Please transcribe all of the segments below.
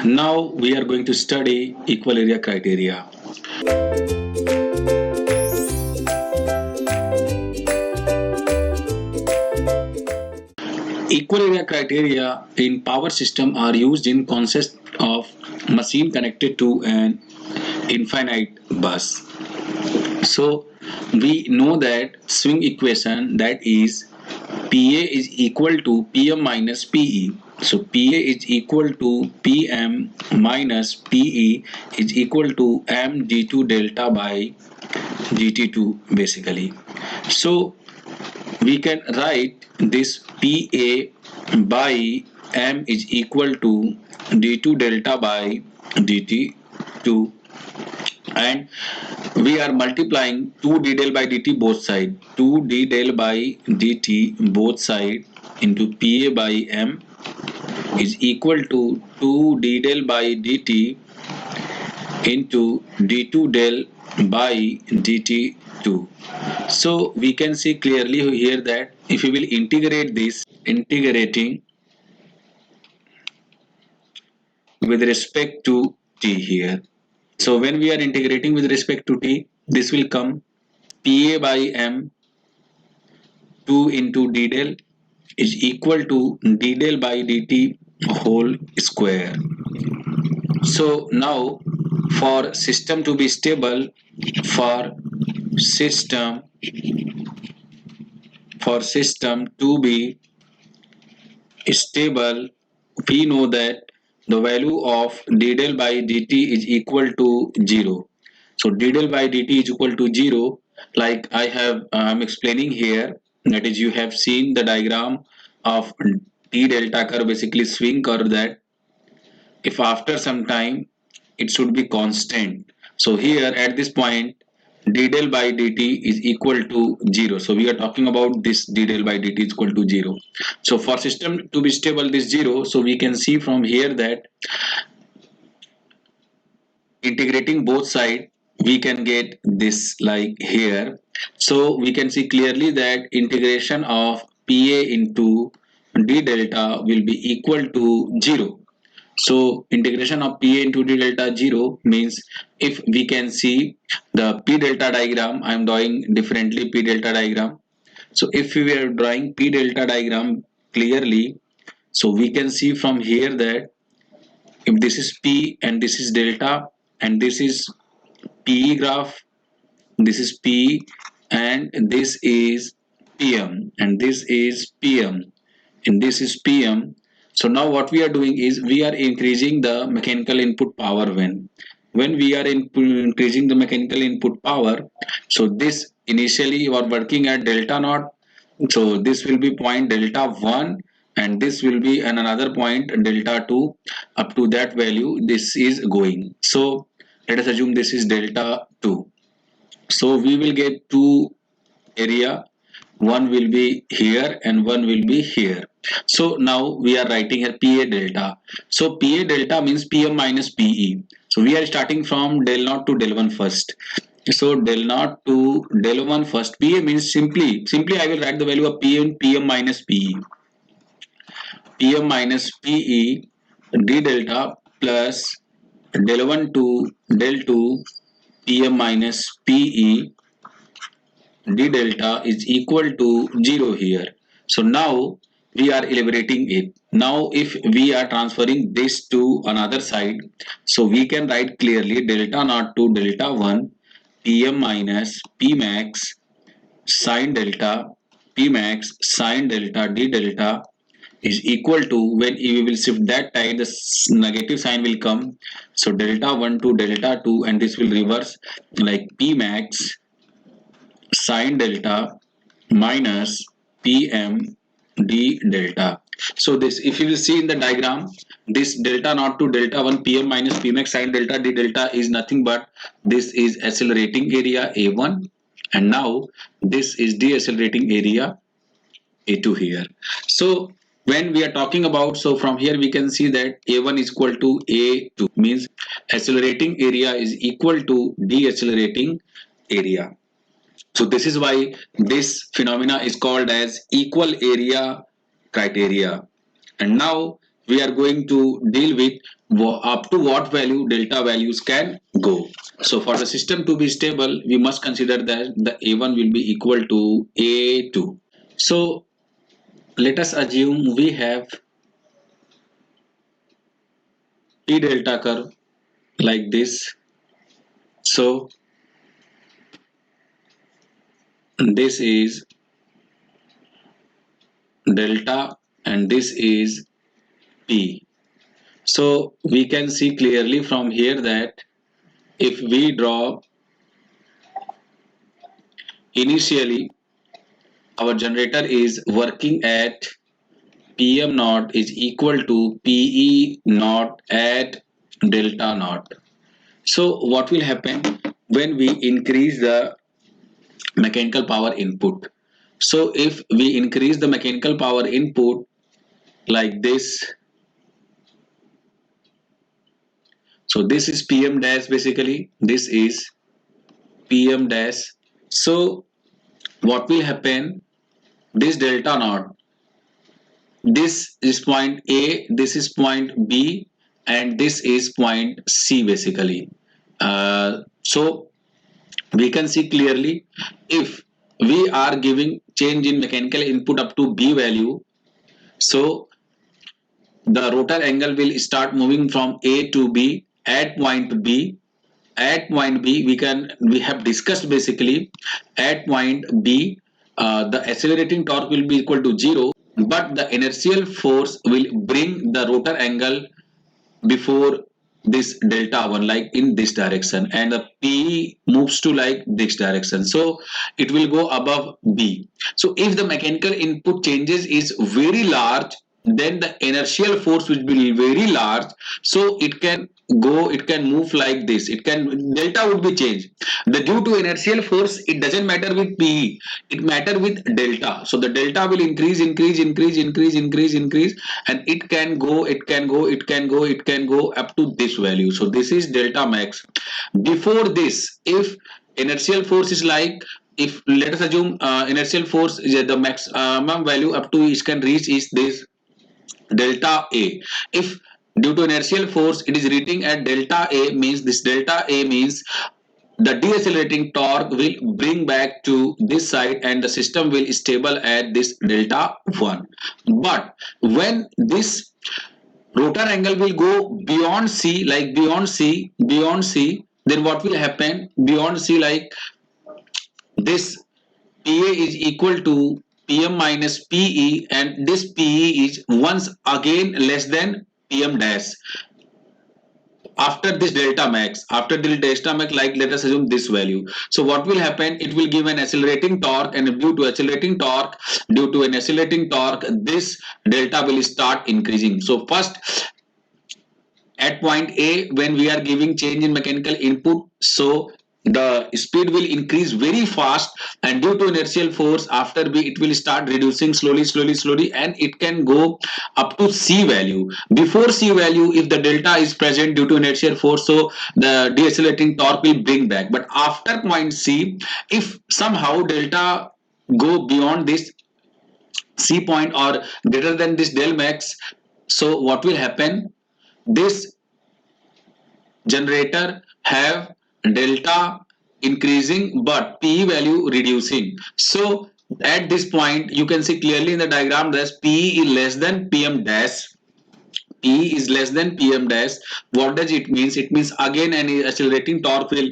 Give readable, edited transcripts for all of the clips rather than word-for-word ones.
Now we are going to study equal area criteria. Equal area criteria in power system are used in concept of machine connected to an infinite bus. So we know that swing equation, that is PA is equal to PM minus PE. So PA is equal to PM minus PE is equal to mg2 delta by gt2 basically. So we can write this PA by M is equal to d2 delta by dt2, and we are multiplying 2 d del by dt both side, 2 d del by dt both side into PA by M is equal to 2 d del by dt into d2 del by dt2. So we can see clearly here that if we will integrate this, integrating with respect to t here. So when we are integrating with respect to t, this will come PA by M 2 into d del is equal to d del by dt whole square. So now for system to be stable, for system to be stable, we know that the value of d del by dt is equal to 0. So d del by dt is equal to 0, like I'm explaining here, that is you have seen the diagram of t delta curve, basically swing curve, that if after some time it should be constant. So here at this point d del by dt is equal to 0. So we are talking about this d del by dt is equal to 0. So for system to be stable, this 0. So we can see from here that integrating both sides, we can get this like here. So we can see clearly that integration of PA into d delta will be equal to 0. So integration of PA into d delta 0 means, if we can see the P delta diagram, I am drawing differently P delta diagram. So if we are drawing P delta diagram clearly, so we can see from here that if this is P and this is delta and this is PE graph, this is P and this is PM and this is PM and this is PM. So now what we are doing is we are increasing the mechanical input power. When we are increasing the mechanical input power, so this initially you are working at delta naught, so this will be point delta 1 and this will be another point delta 2. Up to that value this is going. So let us assume this is delta 2. So we will get two area, one will be here and one will be here. So now we are writing here PA delta. So PA delta means PM minus PE. So we are starting from del naught to del 1 first. So del naught to del 1 first. PA means simply I will write the value of PM minus PE. PM minus PE d delta plus del 1 to del 2 PM minus PE d delta is equal to 0 here. So now we are elaborating it. Now if we are transferring this to another side, so we can write clearly delta naught to delta 1 PM minus P max sine delta P max sine delta d delta is equal to, when we will shift that time, the negative sign will come. So delta 1 to delta 2 and this will reverse, like P max sine delta minus PM d delta. So this, if you will see in the diagram, this delta naught to delta 1 PM minus Pmax sine delta d delta is nothing but this is accelerating area A1 and now this is deaccelerating area A2 here. So when we are talking about, so from here we can see that A1 is equal to A2, means accelerating area is equal to deaccelerating area. So this is why this phenomena is called as equal area criteria. And now we are going to deal with up to what value delta values can go. So for the system to be stable, we must consider that the A1 will be equal to A2. So let us assume we have T delta curve like this. So this is delta and this is P. So we can see clearly from here that if we draw initially our generator is working at PM naught is equal to PE naught at delta naught. So what will happen when we increase the mechanical power input? So if we increase the mechanical power input like this, so this is PM dash, basically this is PM dash. So what will happen, this delta naught, this is point A, this is point B, and this is point C basically. So we can see clearly if we are giving change in mechanical input up to B value, so the rotor angle will start moving from A to B at point B. At point B, we have discussed basically at point B, the accelerating torque will be equal to 0, but the inertial force will bring the rotor angle before this delta 1 like in this direction, and the PE moves to like this direction, so it will go above B. So if the mechanical input changes is very large, then the inertial force will be very large, so it can go, it can move like this, it can, delta would be changed. The due to inertial force, it doesn't matter with PE, it matter with delta. So the delta will increase, and it can go, it can go up to this value. So this is delta max. Before this, if inertial force is like, if let us assume inertial force is the maximum value up to it can reach is this delta A. If due to inertial force it is reaching at delta A, means this delta A means the decelerating torque will bring back to this side and the system will stable at this delta 1. But when this rotor angle will go beyond C, like beyond C, then what will happen beyond C, like this PA is equal to PM minus PE, and this PE is once again less than PM dash. After this delta max, like let us assume this value. So what will happen, it will give an accelerating torque, and due to an accelerating torque, this delta will start increasing. So first at point A, when we are giving change in mechanical input, so the speed will increase very fast, and due to inertial force after B, it will start reducing slowly, and it can go up to C value. Before C value, if the delta is present due to inertial force, so the decelerating torque will bring back. But after point C, if somehow delta go beyond this C point or greater than this del max, so what will happen, this generator have delta increasing but P value reducing. So at this point you can see clearly in the diagram that P is less than PM dash. P is less than PM dash. What does it mean? It means again an accelerating torque will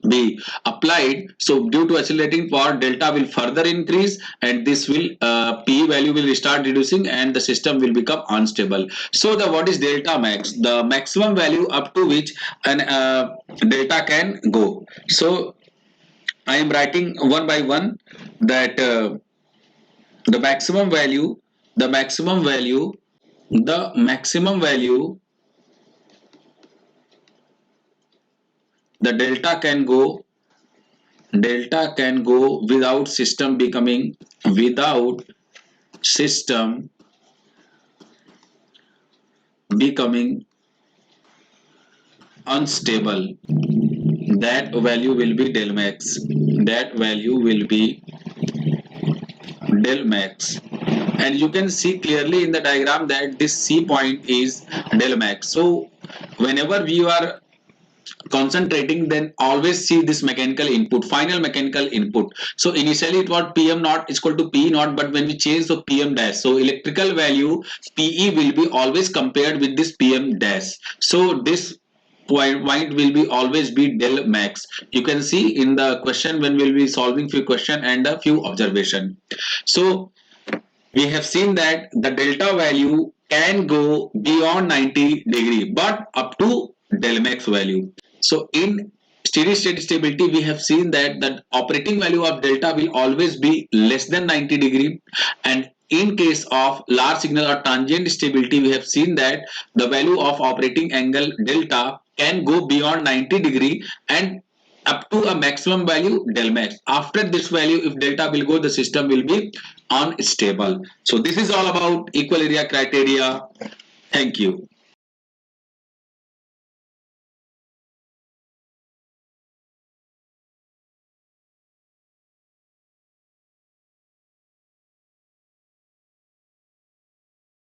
be applied. So due to accelerating power, delta will further increase, and this will P value will start reducing, and the system will become unstable. So the what is delta max? The maximum value up to which an delta can go. So I am writing one by one that the maximum value, the maximum value, the maximum value, the delta can go without system becoming, without system becoming unstable. That value will be del max. That value will be del max. and you can see clearly in the diagram that this C point is del max. So whenever we are concentrating, then always see this mechanical input, final mechanical input. So initially it was Pm naught is equal to P naught, but when we change the Pm dash, so electrical value Pe will be always compared with this Pm dash. So this point will be always be del max. You can see in the question when we'll be solving few question and a few observation. So we have seen that the delta value can go beyond 90 degree, but up to del max value. So in steady state stability, we have seen that the operating value of delta will always be less than 90 degree, and in case of large signal or transient stability, we have seen that the value of operating angle delta can go beyond 90 degree and up to a maximum value del max. After this value, if delta will go, the system will be unstable. So this is all about equal area criteria. Thank you.